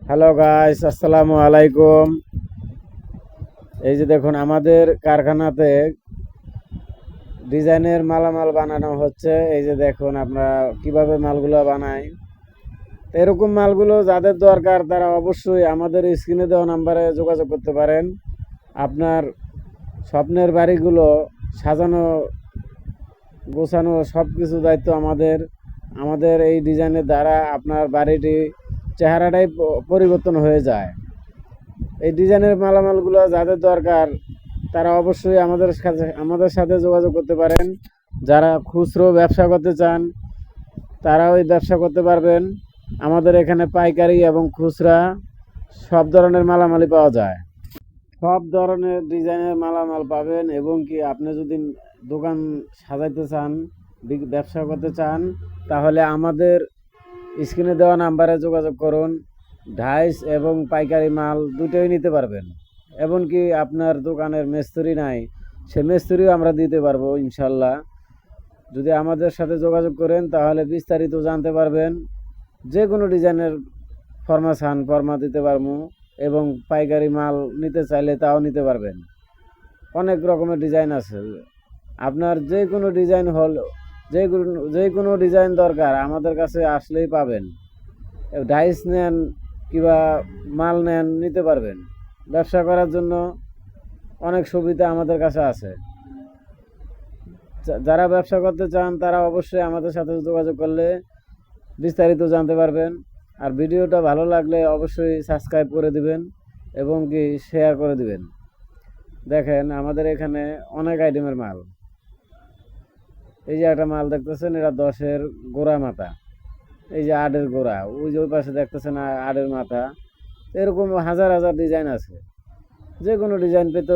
Hello guys, আসসালামু আলাইকুম। এই যে দেখুন, আমাদের কারখানাতে ডিজাইনের মালামাল বানানো হচ্ছে। এই যে দেখুন আমরা কিভাবে মালগুলো বানাই। তো এরকম মালগুলো যাদের দরকার তারা অবশ্যই আমাদের স্ক্রিনে দেওয়া নাম্বারে যোগাযোগ করতে পারেন। আপনার স্বপ্নের বাড়িগুলো সাজানো গোছানো সব কিছু দায়িত্ব আমাদের। আমাদের এই ডিজাইনের দ্বারা আপনার বাড়িটি চেহারাটাই পরিবর্তন হয়ে যায়। এই ডিজাইনের মালামালগুলো যাদের দরকার তারা অবশ্যই আমাদের সাথে যোগাযোগ করতে পারেন। যারা খুচরো ব্যবসা করতে চান তারা ওই ব্যবসা করতে পারবেন। আমাদের এখানে পাইকারি এবং খুচরা সব ধরনের মালামালই পাওয়া যায়। সব ধরনের ডিজাইনের মালামাল পাবেন, এবং কি আপনি যদি দোকান সাজাইতে চান, ব্যবসা করতে চান, তাহলে আমাদের স্ক্রিনে দেওয়া নাম্বারে যোগাযোগ করুন। ডাইস এবং পাইকারি মাল দুটোই নিতে পারবেন। এমনকি আপনার দোকানের মিস্ত্রি নাই, সে মিস্ত্রিও আমরা দিতে পারবো ইনশাল্লাহ। যদি আমাদের সাথে যোগাযোগ করেন তাহলে বিস্তারিত জানতে পারবেন। যে কোনো ডিজাইনের ফর্মা চান ফর্মা দিতে পারবো, এবং পাইকারি মাল নিতে চাইলে তাও নিতে পারবেন। অনেক রকমের ডিজাইন আছে। আপনার যে কোনো ডিজাইন হল, যে কোনো ডিজাইন দরকার আমাদের কাছে আসলেই পাবেন। ডাইস নেন কিংবা মাল নেন, নিতে পারবেন। ব্যবসা করার জন্য অনেক সুবিধা আমাদের কাছে আছে। যারা ব্যবসা করতে চান তারা অবশ্যই আমাদের সাথে যোগাযোগ করলে বিস্তারিত জানতে পারবেন। আর ভিডিওটা ভালো লাগলে অবশ্যই সাবস্ক্রাইব করে দিবেন এবং কি শেয়ার করে দিবেন। দেখেন আমাদের এখানে অনেক আইটেমের মাল। এই যে একটা মাল দেখতেছেন, এটা 10-এর গোড়া মাথা। এই যে 8-এর গোড়া, ওই যে ওই পাশে দেখতেছেন 8-এর মাথা। এরকম হাজার হাজার ডিজাইন আছে। যে কোনো ডিজাইন পেতে